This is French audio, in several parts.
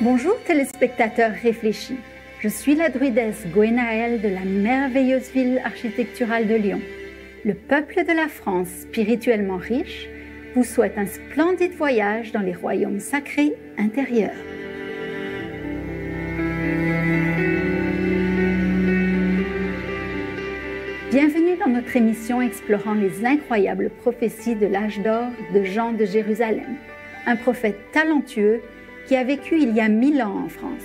Bonjour téléspectateurs réfléchis, je suis la druidesse Gwenaëlle de la merveilleuse ville architecturale de Lyon. Le peuple de la France, spirituellement riche, vous souhaite un splendide voyage dans les royaumes sacrés intérieurs. Bienvenue dans notre émission explorant les incroyables prophéties de l'âge d'or de Jean de Jérusalem, un prophète talentueux qui a vécu il y a 1000 ans en France.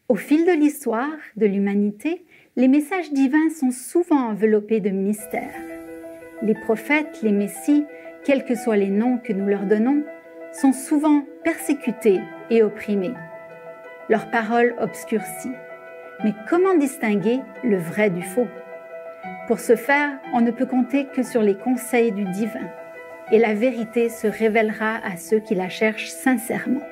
Au fil de l'histoire de l'humanité, les messages divins sont souvent enveloppés de mystères. Les prophètes, les messies, quels que soient les noms que nous leur donnons, sont souvent persécutés et opprimés. Leurs paroles obscurcies. Mais comment distinguer le vrai du faux? Pour ce faire, on ne peut compter que sur les conseils du divin, et la vérité se révélera à ceux qui la cherchent sincèrement.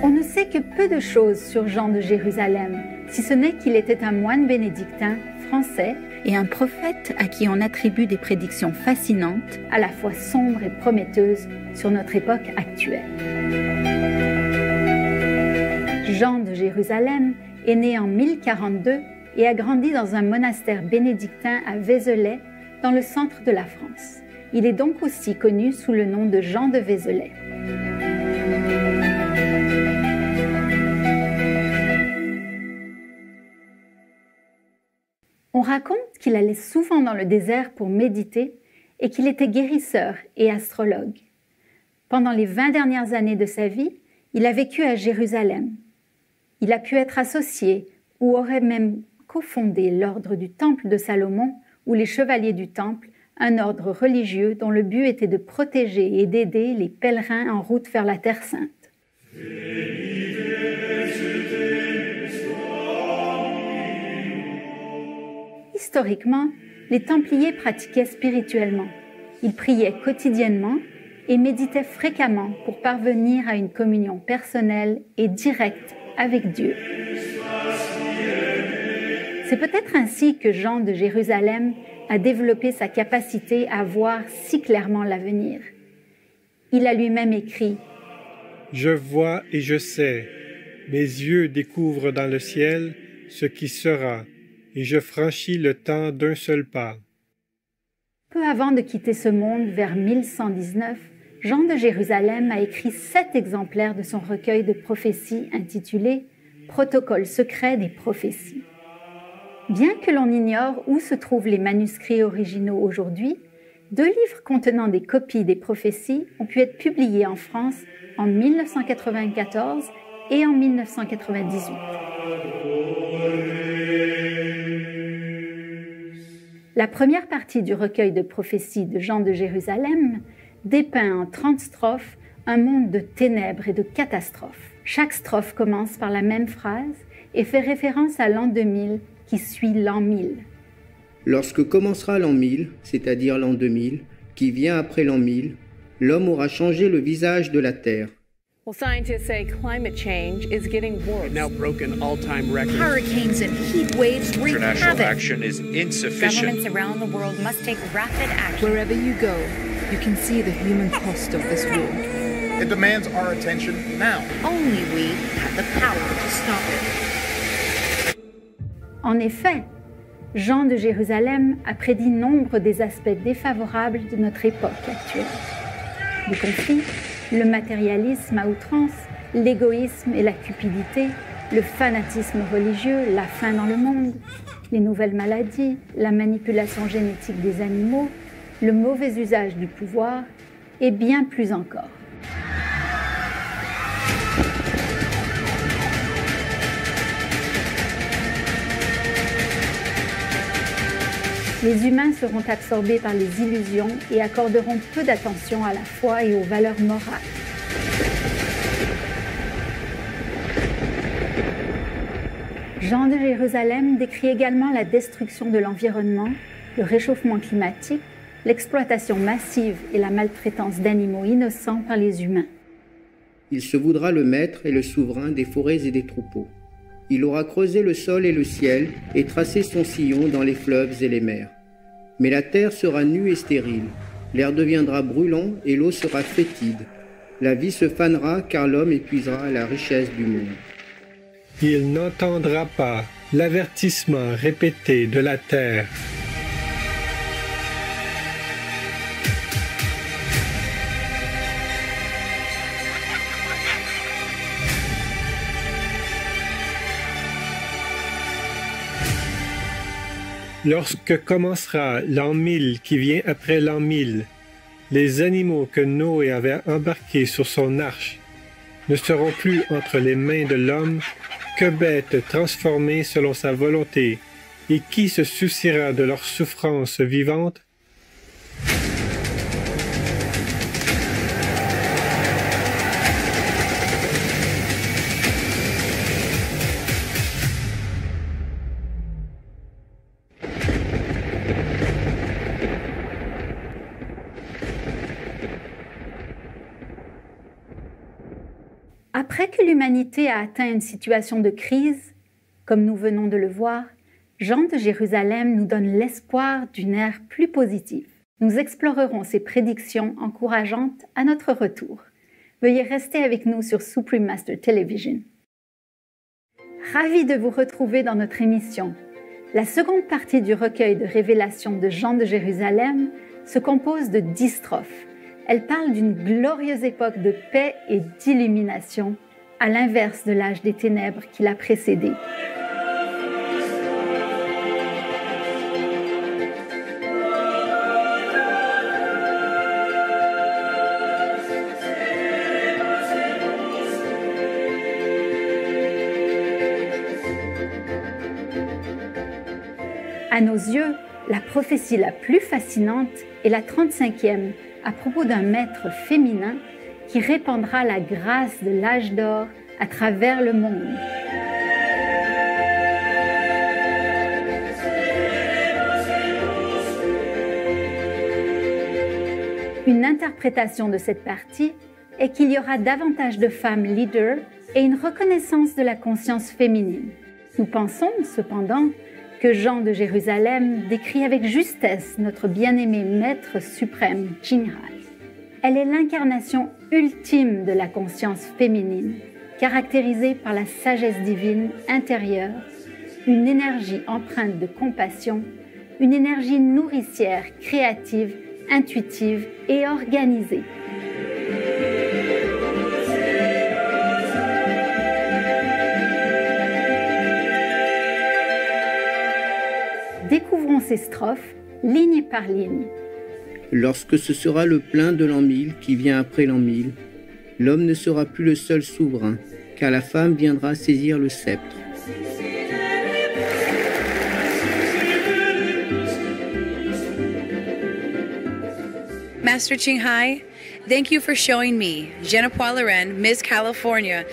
On ne sait que peu de choses sur Jean de Jérusalem, si ce n'est qu'il était un moine bénédictin français et un prophète à qui on attribue des prédictions fascinantes, à la fois sombres et prometteuses sur notre époque actuelle. Jean de Jérusalem est né en 1042 et a grandi dans un monastère bénédictin à Vézelay, dans le centre de la France. Il est donc aussi connu sous le nom de Jean de Vézelay. On raconte qu'il allait souvent dans le désert pour méditer et qu'il était guérisseur et astrologue. Pendant les 20 dernières années de sa vie, il a vécu à Jérusalem. Il a pu être associé ou aurait même cofondé l'ordre du Temple de Salomon ou les Chevaliers du Temple, un ordre religieux dont le but était de protéger et d'aider les pèlerins en route vers la Terre Sainte. Historiquement, les Templiers pratiquaient spirituellement. Ils priaient quotidiennement et méditaient fréquemment pour parvenir à une communion personnelle et directe avec Dieu. C'est peut-être ainsi que Jean de Jérusalem a développé sa capacité à voir si clairement l'avenir. Il a lui-même écrit « Je vois et je sais, mes yeux découvrent dans le ciel ce qui sera. Et je franchis le temps d'un seul pas. » Peu avant de quitter ce monde vers 1119, Jean de Jérusalem a écrit 7 exemplaires de son recueil de prophéties intitulé « Protocole secret des prophéties ». Bien que l'on ignore où se trouvent les manuscrits originaux aujourd'hui, 2 livres contenant des copies des prophéties ont pu être publiés en France en 1994 et en 1998. La première partie du recueil de prophéties de Jean de Jérusalem dépeint en 30 strophes un monde de ténèbres et de catastrophes. Chaque strophe commence par la même phrase et fait référence à l'an 2000 qui suit l'an 1000. Lorsque commencera l'an 1000, c'est-à-dire l'an 2000, qui vient après l'an 1000, l'homme aura changé le visage de la terre. Well, scientists say climate change is getting worse. Now broken all-time records. Hurricanes and heat waves wreak International havoc. action is insufficient. Governments around the world must take rapid action. Wherever you go, you can see the human cost of this war. It demands our attention now. Only we have the power to stop it. En effet, Jean de Jérusalem a prédit nombre des aspects défavorables de notre époque actuelle. Les conflits, le matérialisme à outrance, l'égoïsme et la cupidité, le fanatisme religieux, la faim dans le monde, les nouvelles maladies, la manipulation génétique des animaux, le mauvais usage du pouvoir et bien plus encore. Les humains seront absorbés par les illusions et accorderont peu d'attention à la foi et aux valeurs morales. Jean de Jérusalem décrit également la destruction de l'environnement, le réchauffement climatique, l'exploitation massive et la maltraitance d'animaux innocents par les humains. Il se voudra le maître et le souverain des forêts et des troupeaux. Il aura creusé le sol et le ciel et tracé son sillon dans les fleuves et les mers. Mais la terre sera nue et stérile, l'air deviendra brûlant et l'eau sera fétide. La vie se fanera car l'homme épuisera la richesse du monde. Il n'entendra pas l'avertissement répété de la terre. Lorsque commencera l'an 1000 qui vient après l'an 1000, les animaux que Noé avait embarqués sur son arche ne seront plus entre les mains de l'homme que bêtes transformées selon sa volonté, et qui se souciera de leur souffrance vivante? Après que l'humanité a atteint une situation de crise, comme nous venons de le voir, Jean de Jérusalem nous donne l'espoir d'une ère plus positive. Nous explorerons ces prédictions encourageantes à notre retour. Veuillez rester avec nous sur Supreme Master Television. Ravi de vous retrouver dans notre émission. La seconde partie du recueil de révélations de Jean de Jérusalem se compose de 10 strophes. Elle parle d'une glorieuse époque de paix et d'illumination, à l'inverse de l'âge des ténèbres qui l'a précédé. À nos yeux, la prophétie la plus fascinante est la 35e, à propos d'un maître féminin qui répandra la grâce de l'âge d'or à travers le monde. Une interprétation de cette partie est qu'il y aura davantage de femmes leaders et une reconnaissance de la conscience féminine. Nous pensons cependant que Jean de Jérusalem décrit avec justesse notre bien-aimé maître suprême, Jinghai. Elle est l'incarnation ultime de la conscience féminine, caractérisée par la sagesse divine intérieure, une énergie empreinte de compassion, une énergie nourricière, créative, intuitive et organisée. Découvrons ces strophes, ligne par ligne. Lorsque ce sera le plein de l'an 1000 qui vient après l'an 1000, l'homme ne sera plus le seul souverain, car la femme viendra saisir le sceptre. Master Jinghai, thank you for showing me, Jenepois Loren, Miss California,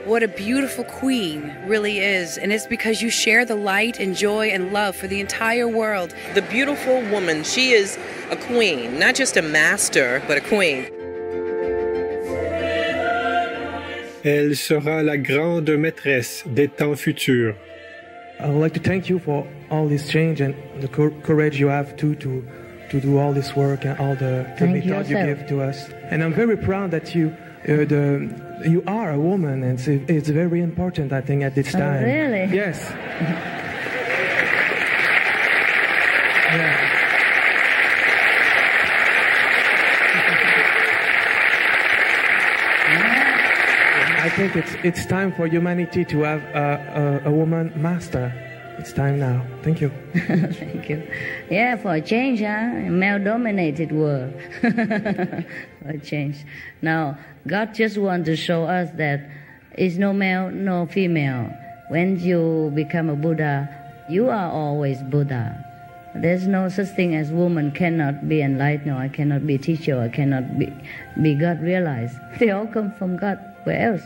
what a beautiful queen really is. And it's because you share the light and joy and love for the entire world. The beautiful woman, she is a queen, not just a master, but a queen. Elle sera la grande maîtresse des temps futurs. I would like to thank you for all this change and the courage you have to do all this work and all the method you give to us. And I'm very proud that you are a woman, and it's very important, I think, at this time. Oh, really? Yes. Yeah. I think it's time for humanity to have a woman master. it's time now. Thank you. Thank you. Yeah, for a change, a male-dominated world. For a change. Now, God just wants to show us that it's no male, no female. When you become a Buddha, you are always Buddha. There's no such thing as woman cannot be enlightened, or I cannot be teacher, or I cannot be God realized. They all come from God. Where else?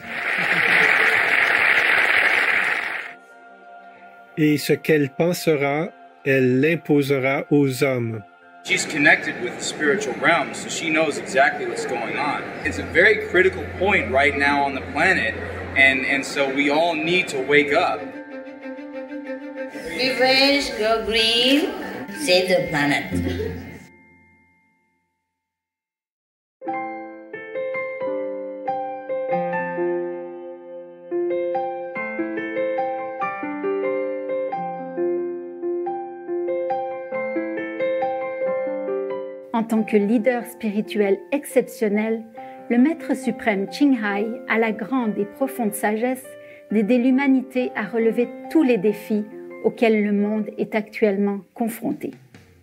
Et ce qu'elle pensera, elle l'imposera aux hommes. She's connected with the spiritual realm, so she knows exactly what's going on. It's a very critical point right now on the planet, and so we all need to wake up. Be fresh, go green, save the planet. En tant que leader spirituel exceptionnel, le Maître suprême Ching Hai a la grande et profonde sagesse d'aider l'humanité à relever tous les défis auxquels le monde est actuellement confronté.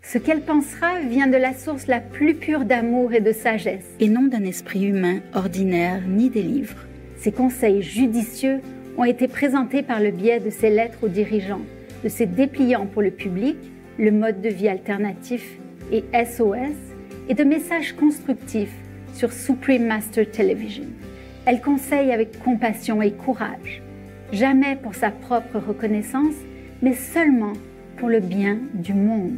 Ce qu'elle pensera vient de la source la plus pure d'amour et de sagesse, et non d'un esprit humain ordinaire ni des livres. Ses conseils judicieux ont été présentés par le biais de ses lettres aux dirigeants, de ses dépliants pour le public, le mode de vie alternatif et SOS, et de messages constructifs sur Supreme Master Television. Elle conseille avec compassion et courage, jamais pour sa propre reconnaissance, mais seulement pour le bien du monde.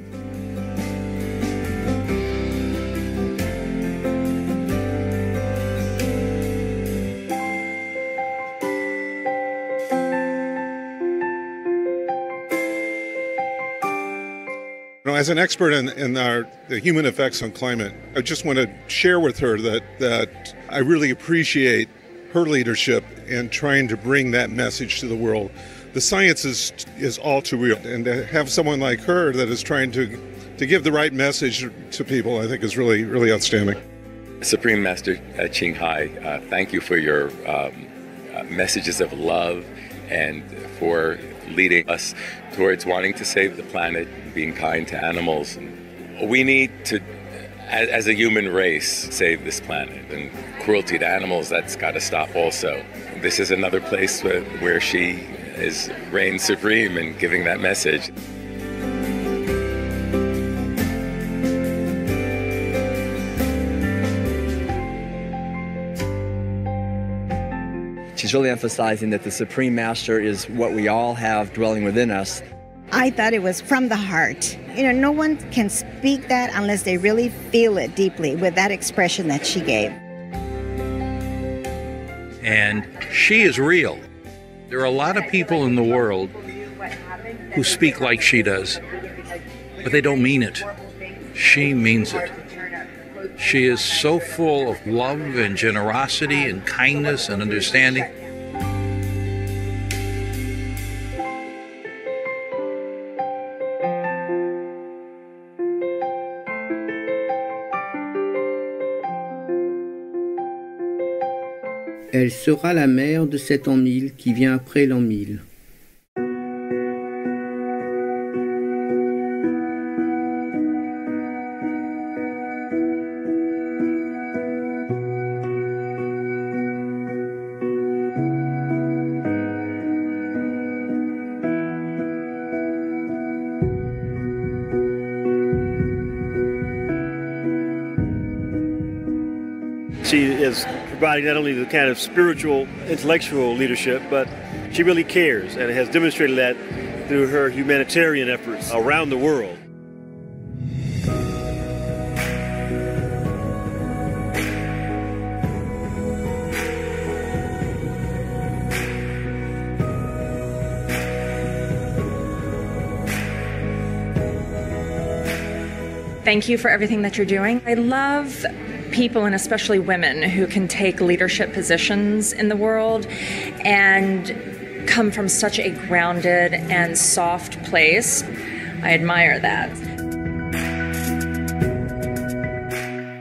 As an expert in the human effects on climate, I just want to share with her that I really appreciate her leadership in trying to bring that message to the world. The science is all too real, and to have someone like her that is trying to give the right message to people, I think is really, really outstanding. Supreme Master Ching Hai, thank you for your messages of love and for leading us towards wanting to save the planet, being kind to animals. We need to, as a human race, save this planet. And cruelty to animals, that's got to stop also. This is another place where she reigns supreme in giving that message. She's really emphasizing that the Supreme Master is what we all have dwelling within us. I thought it was from the heart. You know, no one can speak that unless they really feel it deeply with that expression that she gave. And she is real. There are a lot of people in the world who speak like she does, but they don't mean it. She means it. She is so full of love and generosity and kindness and understanding. Elle sera la mère de cet an 1000 qui vient après l'an 1000. She is providing not only the kind of spiritual, intellectual leadership, but she really cares and has demonstrated that through her humanitarian efforts around the world. Thank you for everything that you're doing. I love people, and especially women, who can take leadership positions in the world and come from such a grounded and soft place. I admire that.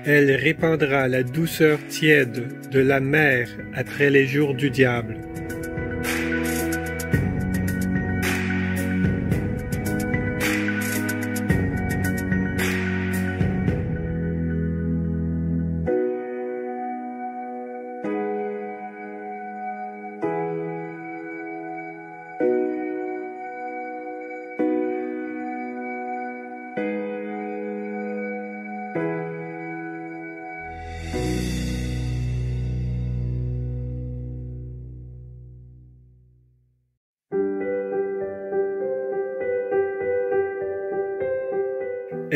Elle répandra la douceur tiède de la mer après les jours du diable.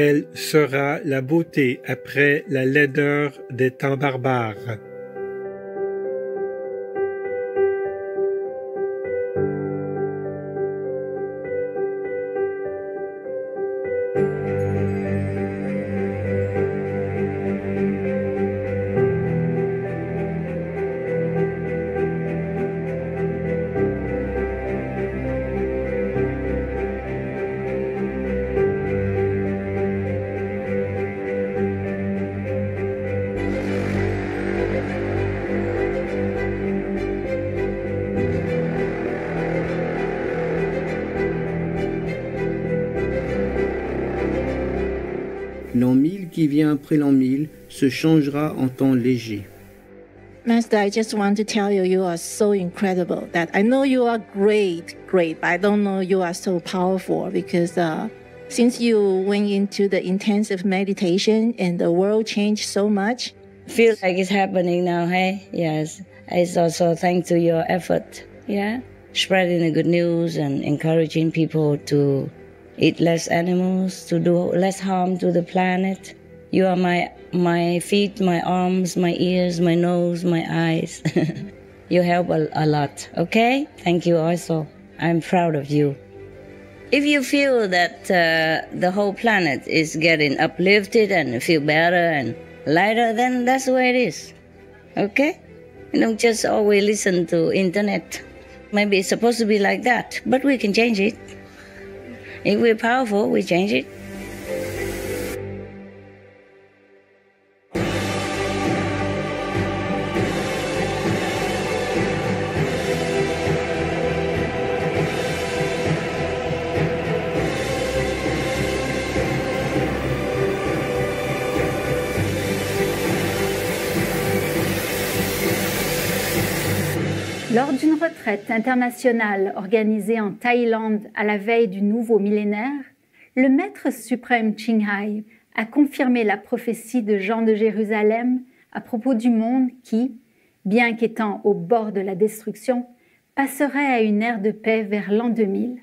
elle sera la beauté après la laideur des temps barbares. L'an 1000 qui vient après l'an 1000 se changera en temps léger. Master, I just want to tell you, you are so incredible. That I know you are great, but I don't know you are so powerful because since you went into the intensive meditation and the world changed so much. Feels like it's happening now, hey? Yes. It's also thanks to your effort, yeah? Spreading the good news and encouraging people to eat less animals, to do less harm to the planet. You are my feet, my arms, my ears, my nose, my eyes. You help a lot, okay? Thank you also. I'm proud of you. If you feel that the whole planet is getting uplifted and feel better and lighter, then that's the way it is, okay? You don't just always listen to internet. Maybe it's supposed to be like that, but we can change it. If we're powerful, we change it. Lors d'une retraite internationale organisée en Thaïlande à la veille du nouveau millénaire, le Maître suprême Ching Hai a confirmé la prophétie de Jean de Jérusalem à propos du monde qui, bien qu'étant au bord de la destruction, passerait à une ère de paix vers l'an 2000.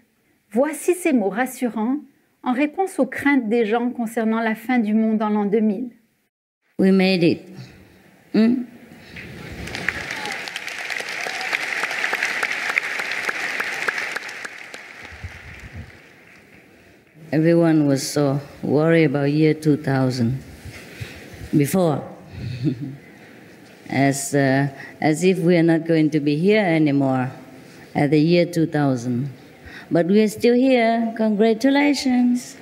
Voici ces mots rassurants en réponse aux craintes des gens concernant la fin du monde en l'an 2000. We made it. Everyone was so worried about year 2000 before, as if we are not going to be here anymore at the year 2000. But we are still here. Congratulations.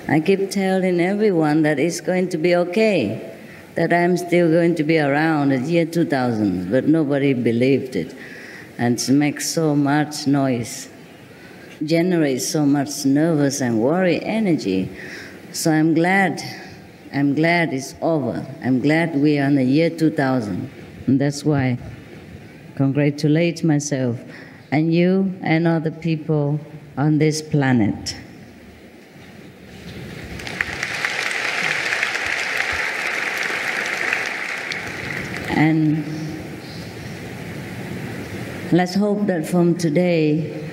I keep telling everyone that it's going to be okay, that I'm still going to be around at year 2000, but nobody believed it. And it makes so much noise, generates so much nervous and worry energy. So I'm glad it's over. I'm glad we are in the year 2000. And that's why I congratulate myself and you and other people on this planet. And let's hope that from today,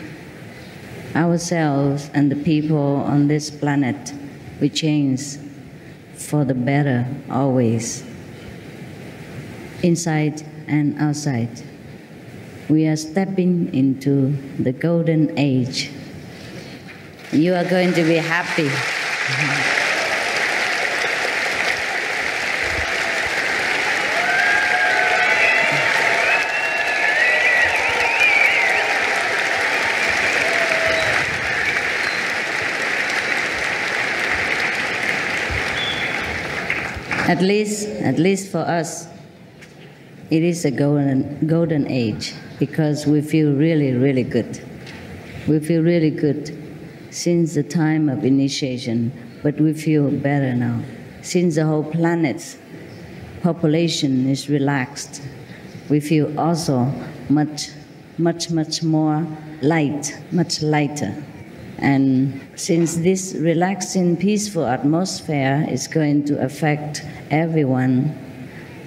ourselves and the people on this planet will change for the better always, inside and outside. We are stepping into the golden age. You are going to be happy. At least for us, it is a golden age because we feel really, really good. We feel really good since the time of initiation, but we feel better now. Since the whole planet's population is relaxed, we feel also much more light, much lighter. And since this relaxing, peaceful atmosphere is going to affect everyone,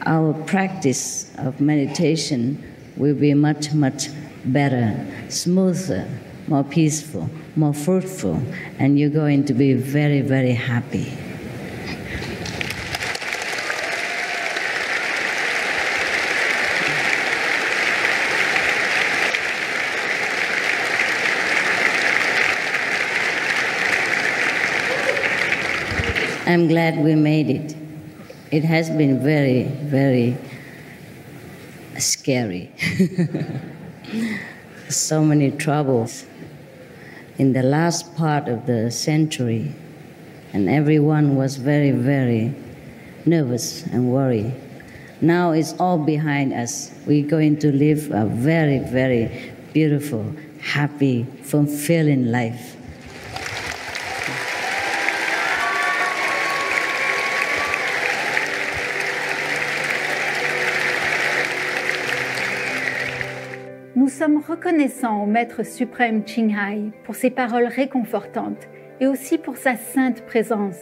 our practice of meditation will be much, much better, smoother, more peaceful, more fruitful, and you're going to be very, very happy. I'm glad we made it. It has been very, very scary. So many troubles in the last part of the century, and everyone was very, very nervous and worried. Now it's all behind us. We're going to live a very, very beautiful, happy, fulfilling life. Nous sommes reconnaissants au Maître suprême Ching Hai pour ses paroles réconfortantes et aussi pour sa sainte présence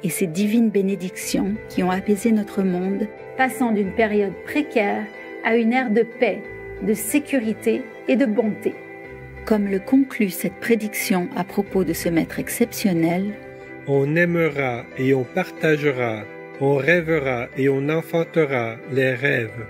et ses divines bénédictions qui ont apaisé notre monde, passant d'une période précaire à une ère de paix, de sécurité et de bonté. Comme le conclut cette prédiction à propos de ce Maître exceptionnel, on aimera et on partagera, on rêvera et on enfantera les rêves.